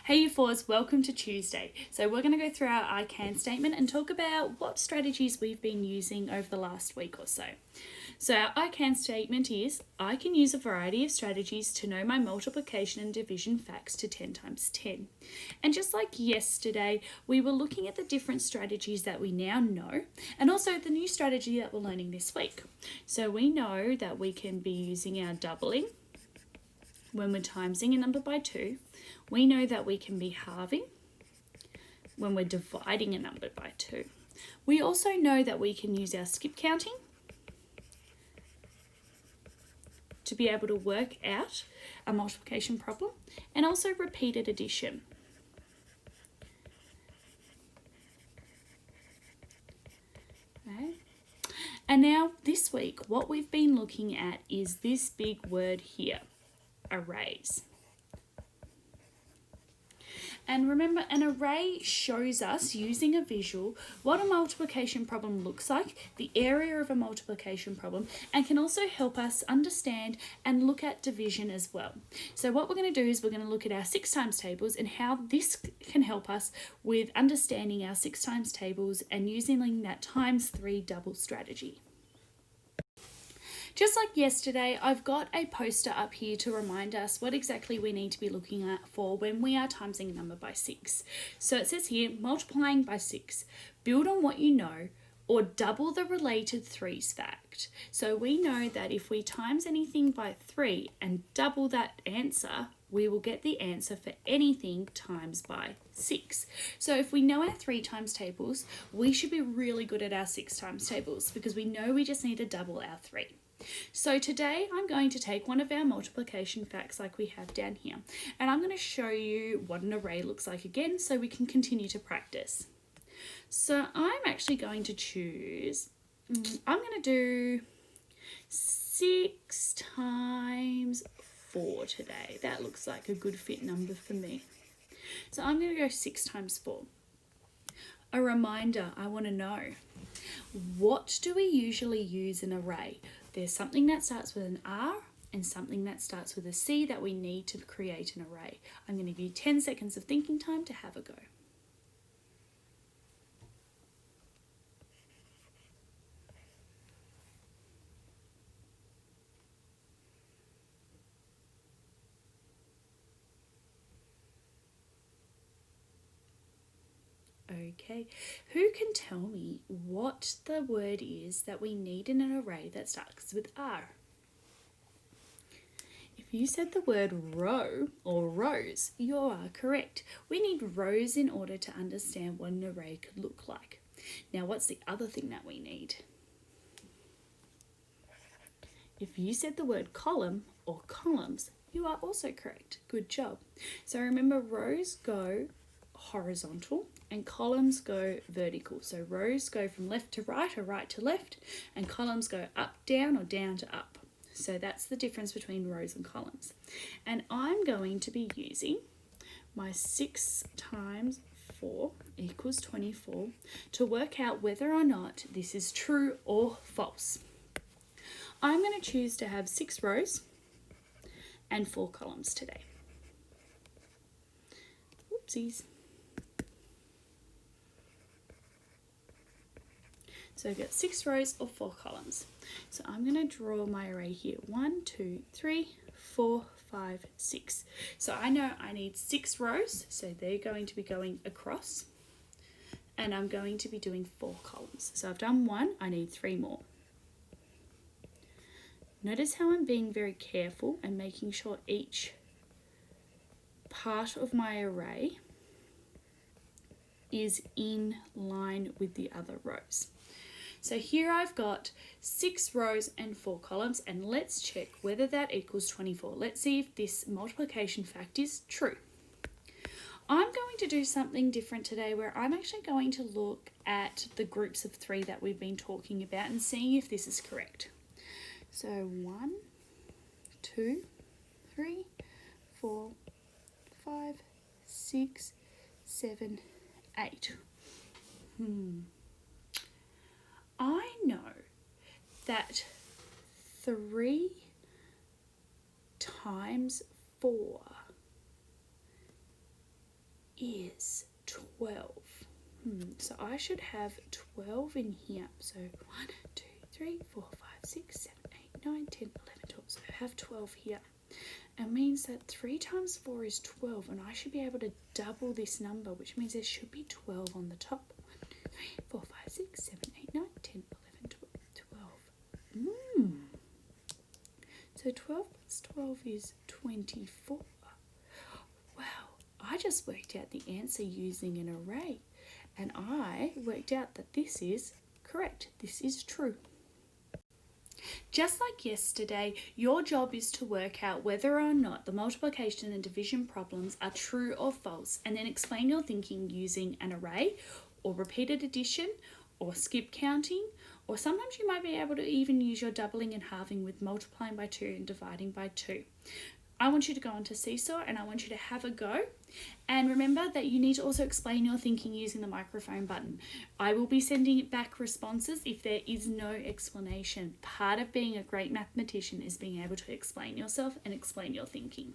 Hey you fours, welcome to Tuesday. So we're going to go through our I can statement and talk about what strategies we've been using over the last week or so. So our I can statement is, I can use a variety of strategies to know my multiplication and division facts to 10 times 10. And just like yesterday, we were looking at the different strategies that we now know and also the new strategy that we're learning this week. So we know that we can be using our doubling when we're timesing a number by 2. We know that we can be halving when we're dividing a number by 2. We also know that we can use our skip counting to be able to work out a multiplication problem, and also repeated addition. Okay. And now this week, what we've been looking at is this big word here, arrays. And remember, an array shows us, using a visual, what a multiplication problem looks like, the area of a multiplication problem, and can also help us understand and look at division as well. So what we're going to do is we're going to look at our 6 times tables and how this can help us with understanding our 6 times tables and using that times 3 double strategy. Just like yesterday, I've got a poster up here to remind us what exactly we need to be looking at for when we are timesing a number by 6. So it says here, multiplying by 6. Build on what you know or double the related 3's fact. So we know that if we times anything by 3 and double that answer, we will get the answer for anything times by 6. So if we know our 3 times tables, we should be really good at our 6 times tables because we know we just need to double our 3. So today I'm going to take one of our multiplication facts like we have down here, and I'm going to show you what an array looks like again so we can continue to practice. So I'm actually going to choose, I'm going to do 6 times 4 today. That looks like a good fit number for me. So I'm going to go 6 times 4. A reminder, I want to know, what do we usually use an array? There's something that starts with an R and something that starts with a C that we need to create an array. I'm going to give you 10 seconds of thinking time to have a go. Okay, who can tell me what the word is that we need in an array that starts with R? If you said the word row or rows, you are correct. We need rows in order to understand what an array could look like. Now, what's the other thing that we need? If you said the word column or columns, you are also correct. Good job. So remember, rows go horizontal and columns go vertical. So rows go from left to right or right to left, and columns go up, down, or down to up. So that's the difference between rows and columns. And I'm going to be using my 6 times 4 equals 24 to work out whether or not this is true or false. I'm going to choose to have 6 rows and 4 columns today. Whoopsies. So I've got 6 rows or 4 columns. So I'm going to draw my array here. 1, 2, 3, 4, 5, 6. So I know I need 6 rows, so they're going to be going across. And I'm going to be doing 4 columns. So I've done 1, I need 3 more. Notice how I'm being very careful and making sure each part of my array is in line with the other rows. So here I've got 6 rows and 4 columns, and let's check whether that equals 24. Let's see if this multiplication fact is true. I'm going to do something different today where I'm actually going to look at the groups of 3 that we've been talking about and seeing if this is correct. So 1, 2, 3, 4, 5, 6, 7, 8. I know that 3 times 4 is 12. So I should have 12 in here. So 1, 2, 3, 4, 5, 6, 7, 8, 9, 10, 11, 12. So I have 12 here. It means that 3 times 4 is 12, and I should be able to double this number, which means there should be 12 on the top. 1, 2, 3, 4, 5, 6, 7, 8, 9, 10, 11, 12. So 12 plus 12 is 24. Wow, I just worked out the answer using an array, and I worked out that this is correct. This is true. Just like yesterday, your job is to work out whether or not the multiplication and division problems are true or false, and then explain your thinking using an array, or repeated addition, or skip counting, or sometimes you might be able to even use your doubling and halving with multiplying by 2 and dividing by 2. I want you to go onto Seesaw and I want you to have a go. And remember that you need to also explain your thinking using the microphone button. I will be sending back responses if there is no explanation. Part of being a great mathematician is being able to explain yourself and explain your thinking.